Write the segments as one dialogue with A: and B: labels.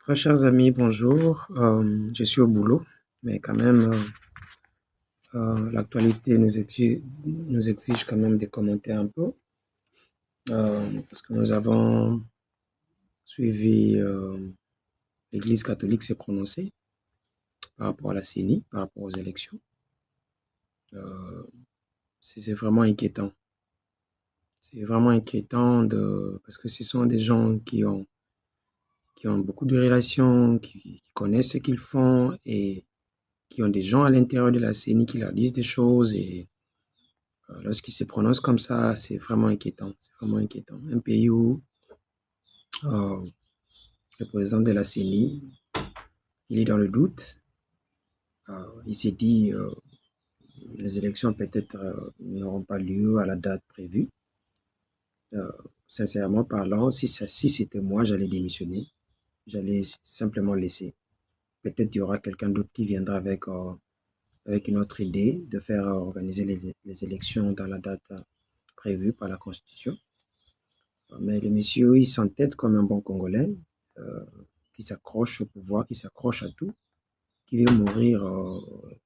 A: Très chers amis, bonjour. Je suis au boulot, mais quand même, l'actualité nous exige quand même de commenter un peu, parce que nous avons suivi, l'Église catholique s'est prononcée par rapport à la CENI, par rapport aux élections. Euh, c'est vraiment inquiétant. C'est vraiment inquiétant parce que ce sont des gens qui ont beaucoup de relations, qui connaissent ce qu'ils font et qui ont des gens à l'intérieur de la CENI qui leur disent des choses et lorsqu'ils se prononcent comme ça, c'est vraiment inquiétant. C'est vraiment inquiétant. Un pays où euh, le président de la CENI, il est dans le doute. Il s'est dit les élections peut-être n'auront pas lieu à la date prévue. Euh, Sincèrement parlant, si c'était moi, j'allais démissionner. J'allais simplement laisser. Peut-être il y aura quelqu'un d'autre qui viendra avec une autre idée de faire organiser les élections dans la date prévue par la Constitution. Mais le monsieur, il s'entête comme un bon Congolais, euh, qui s'accroche au pouvoir, qui s'accroche à tout, qui veut mourir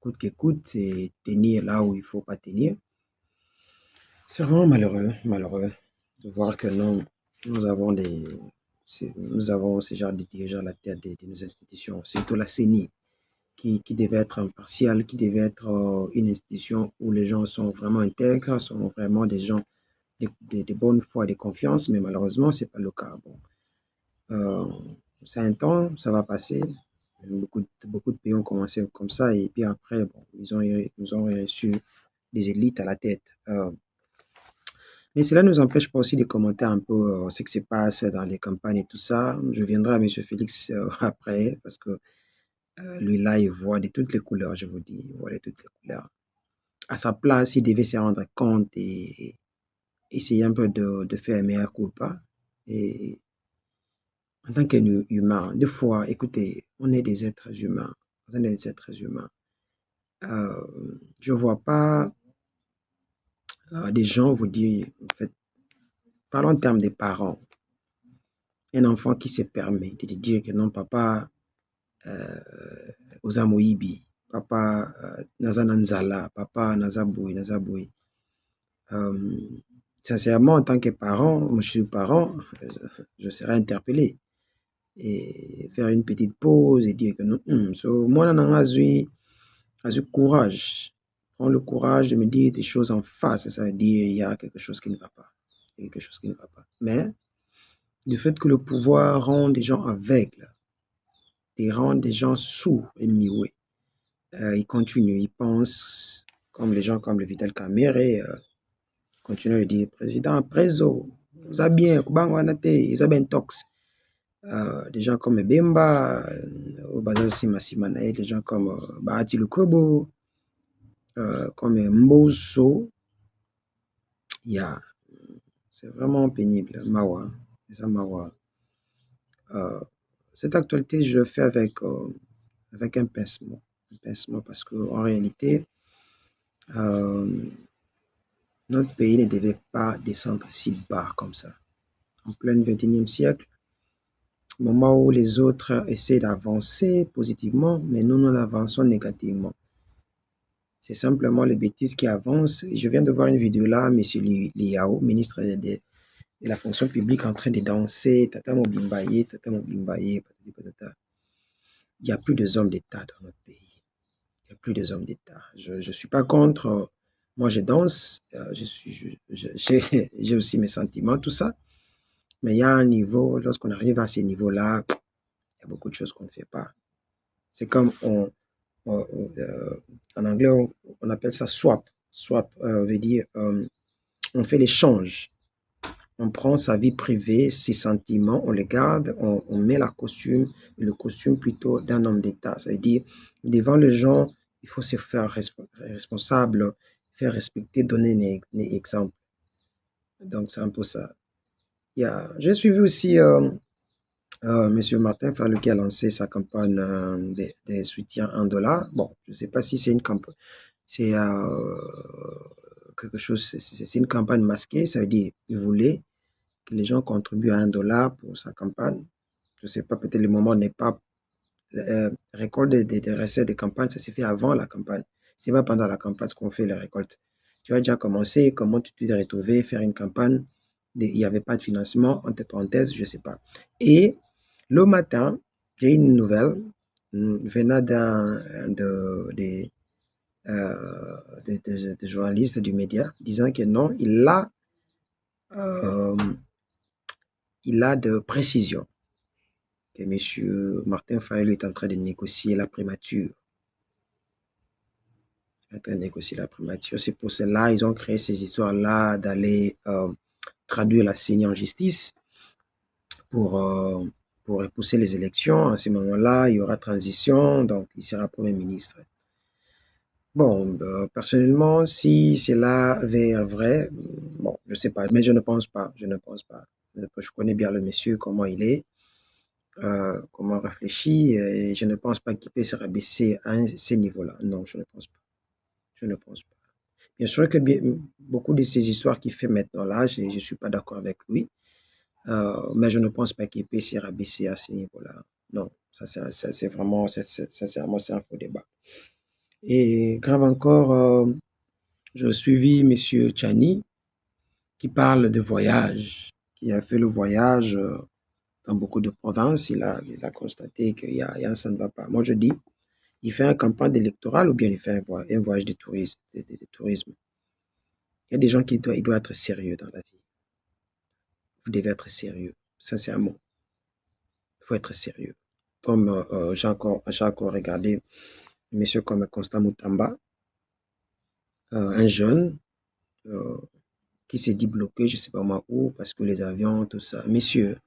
A: coûte que coûte et tenir là où il ne faut pas tenir. C'est vraiment malheureux de voir que nous avons nous avons ce genre de dirigeants à la tête de nos institutions, surtout la CENI, qui devait être impartiale, qui devait être une institution où les gens sont vraiment intègres, sont vraiment des gens de bonne foi et de confiance, mais malheureusement, ce n'est pas le cas. Bon, euh, c'est un temps, ça va passer. Beaucoup de pays ont commencé comme ça, et puis après, bon, ils ont reçu des élites à la tête. Mais cela ne nous empêche pas aussi de commenter un peu ce qui se passe dans les campagnes et tout ça. Je viendrai à M. Félix après, parce que lui, là, il voit de toutes les couleurs, je vous dis, il voit de toutes les couleurs. À sa place, il devait se rendre compte et essayer un peu de faire un meilleur culpa. Et en tant qu'humain, des fois, écoutez, on est des êtres humains. On est des êtres humains. Je ne vois pas des gens vous dire, en fait, parlons en termes des parents. Un enfant qui se permet de dire que non, papa, aux Amoïbi, papa, Naza Nanzala, papa, Nazaboui. Euh, Sincèrement, en tant que parent, moi je suis parent, je serais interpellé et faire une petite pause et dire que non, moi, j'ai courage. Prends le courage de me dire des choses en face, ça veut dire il y a quelque chose qui ne va pas. Il y a quelque chose qui ne va pas. Mais du fait que le pouvoir rend des gens aveugles, il rend des gens sourds et muets, ils continuent, ils pensent comme les gens comme le Vital Kamere, continuent de dire président, préso, ça bien, Kubanganate, ils ont bien tox. Des gens comme Bemba, Obazazi Massimanae, des gens comme Bahati Lukobo, comme Mboso, yeah, c'est vraiment pénible, Mawa, c'est ça Mawa. Cette actualité, je le fais avec un pincement parce qu'en réalité, euh, notre pays ne devait pas descendre si bas comme ça. En plein XXIe siècle, au moment où les autres essaient d'avancer positivement, mais nous avançons négativement. C'est simplement les bêtises qui avancent. Je viens de voir une vidéo là, M. Liao, ministre de la fonction publique, en train de danser, Tata Mobimbaye, Tata Mobimbaye, patati patata. Il n'y a plus de hommes d'État dans notre pays. Il n'y a plus de hommes d'État. Je ne suis pas contre. Moi, je danse. J'ai aussi mes sentiments, tout ça. Mais il y a un niveau, lorsqu'on arrive à ce niveau-là, il y a beaucoup de choses qu'on ne fait pas. C'est comme en anglais, on appelle ça swap. Swap veut dire on fait l'échange. On prend sa vie privée, ses sentiments, on les garde, on met le costume plutôt d'un homme d'État. Ça veut dire, devant les gens, il faut se faire responsable, faire respecter, donner un exemple. Donc, c'est un peu ça. J'ai suivi aussi Monsieur Martin Fallou qui a lancé sa campagne des soutiens en dollars. Bon, je ne sais pas si c'est une campagne, c'est quelque chose, c'est une campagne masquée, ça veut dire qu'il voulait que les gens contribuent à $1 pour sa campagne. Je ne sais pas, peut-être le moment n'est pas récolte des recettes de campagne, ça se fait avant la campagne. C'est pas pendant la campagne qu'on fait les récoltes. Tu as déjà commencé, comment tu t'es retrouvé, faire une campagne, il n'y avait pas de financement, entre parenthèses, je ne sais pas. Et le matin, j'ai une nouvelle venant des journalistes du média disant que non, euh, il a de précisions que M. Martin Fayulu est en train de négocier la primature. En train de négocier la primature. C'est pour cela ils ont créé ces histoires-là d'aller traduire la CENI en justice pour, euh, pour repousser les élections. À ce moment-là, il y aura transition, donc il sera Premier ministre. Bon, personnellement, si cela avait un vrai, bon, je ne sais pas, mais je ne pense pas, je ne pense pas. Je connais bien le monsieur, comment il est, comment il réfléchit, et je ne pense pas qu'il puisse se rabaisser à ces niveaux-là. Non, je ne pense pas. Je ne pense pas. Bien sûr que beaucoup de ces histoires qu'il fait maintenant là, je ne suis pas d'accord avec lui, mais je ne pense pas qu'il puisse se rabaisser à ce niveau-là. Non, c'est vraiment, sincèrement, c'est un faux débat. Et grave encore, je suivi Monsieur Chani qui parle de voyage, qui a fait le voyage dans beaucoup de provinces. Il a constaté qu'il y a ça ne va pas. Moi, je dis, il fait une campagne électorale ou bien il fait un voyage de tourisme, de tourisme. Il y a des gens qui doivent être sérieux dans la vie. Vous devez être sérieux, sincèrement. Il faut être sérieux. Comme j'ai encore regardé un monsieur comme Constant Moutamba, un jeune qui s'est dit bloqué, je ne sais pas moi où, parce que les avions, tout ça. Messieurs,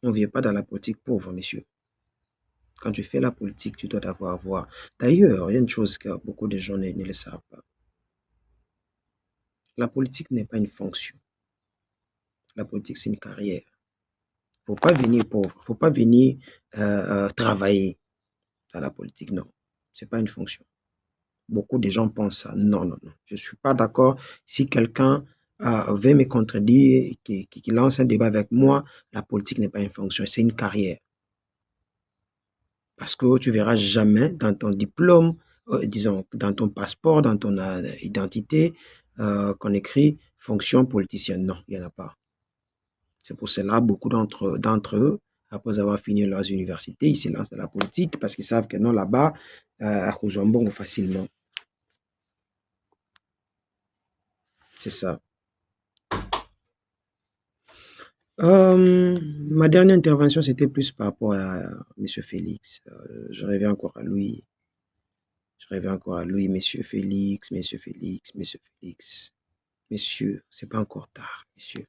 A: on ne vit pas dans la politique pauvre, messieurs. Quand tu fais la politique, tu dois avoir voir. D'ailleurs, il y a une chose que beaucoup de gens ne le savent pas. La politique n'est pas une fonction. La politique, c'est une carrière. Il ne faut pas venir pauvre. Il ne faut pas venir travailler dans la politique. Non, ce n'est pas une fonction. Beaucoup de gens pensent ça. Non, non, non. Je ne suis pas d'accord. Si quelqu'un veut me contredire, qui lance un débat avec moi, la politique n'est pas une fonction, c'est une carrière. Parce que tu verras jamais dans ton diplôme, disons, dans ton passeport, dans ton identité, qu'on écrit fonction politicienne. Non, il n'y en a pas. C'est pour cela beaucoup d'entre eux, après avoir fini leurs universités, ils se lancent dans la politique parce qu'ils savent que non, là-bas, à Koujombon facilement. C'est ça. Ma dernière intervention, c'était plus par rapport à M. Félix. Je rêvais encore à lui. Je rêvais encore à lui, Monsieur Félix, Monsieur Félix, Monsieur Félix. Messieurs, c'est pas encore tard, messieurs.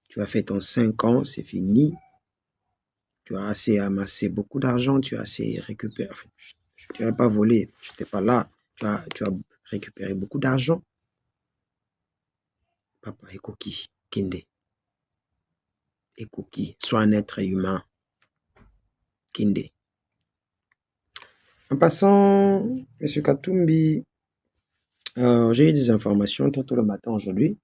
A: Tu as fait ton 5 ans, c'est fini. Tu as assez amassé beaucoup d'argent, tu as assez récupéré. Enfin, je ne dirais pas volé, je n'étais pas là. Tu as récupéré beaucoup d'argent. Papa, Ekoki, Kinde. Ekoki, sois un être humain. Kinde. En passant, M. Katumbi, j'ai eu des informations très tôt le matin aujourd'hui.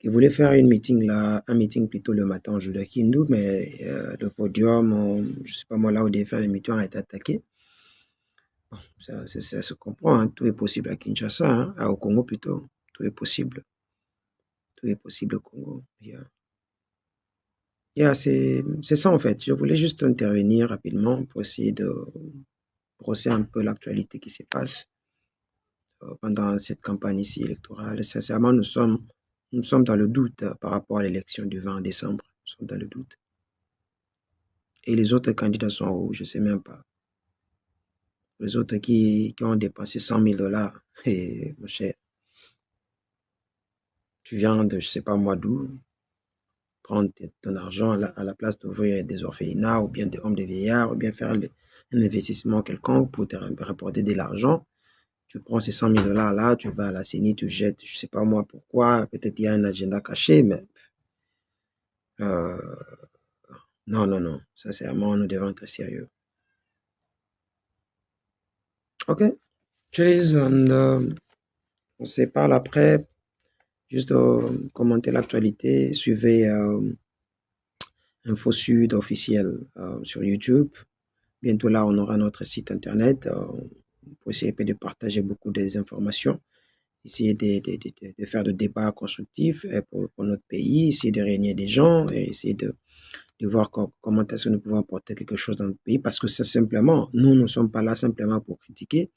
A: Il voulait faire un meeting plutôt le matin aujourd'hui à Kindu, mais le podium, je ne sais pas moi, là où il faire le meeting a été attaqué. Bon, ça se comprend, hein. Tout est possible à Kinshasa, hein, au Congo plutôt. Tout est possible. Tout est possible au Congo. C'est ça en fait. Je voulais juste intervenir rapidement pour essayer de brosser un peu l'actualité qui se passe pendant cette campagne ici électorale. Sincèrement, nous sommes dans le doute par rapport à l'élection du 20 décembre. Nous sommes dans le doute. Et les autres candidats sont où? Je ne sais même pas. Les autres qui ont dépensé 100 000 $, et mon cher, tu viens de je ne sais pas moi d'où, prendre ton argent à la place d'ouvrir des orphelinats ou bien des hommes de vieillards ou bien faire un investissement quelconque pour te rapporter de l'argent. Tu prends ces 100 000 $ là, tu vas à la CENI, tu jettes, je ne sais pas moi pourquoi, peut-être il y a un agenda caché, mais non, non, non, sincèrement, nous devons être sérieux. Ok, cheers, on se parle après. Juste commenter l'actualité, suivez Info Sud officiel sur YouTube. Bientôt là, on aura notre site internet pour essayer de partager beaucoup des informations, essayer de faire des débats constructifs pour notre pays, essayer de réunir des gens et essayer de voir comment est-ce que nous pouvons apporter quelque chose dans notre pays. Parce que c'est simplement, nous ne sommes pas là simplement pour critiquer,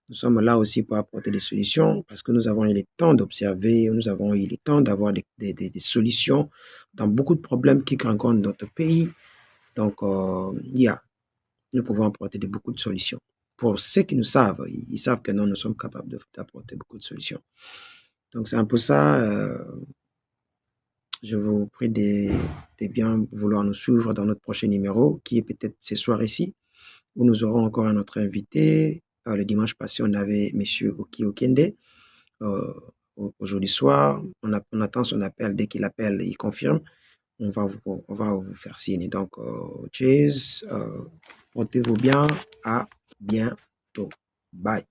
A: nous sommes là aussi pour apporter des solutions parce que nous avons eu le temps d'observer, nous avons eu le temps d'avoir des solutions dans beaucoup de problèmes qui rencontrent notre pays. Donc, nous pouvons apporter beaucoup de solutions. Pour ceux qui nous savent, ils savent que nous sommes capables d'apporter beaucoup de solutions. Donc, c'est un peu ça. Je vous prie de bien vouloir nous suivre dans notre prochain numéro, qui est peut-être ce soir ici, où nous aurons encore un autre invité. Le dimanche passé, on avait M. Oki Okende. Aujourd'hui soir, on attend son appel. Dès qu'il appelle, il confirme. On va vous faire signe. Donc, cheers. Portez-vous bien. À bientôt. Bye.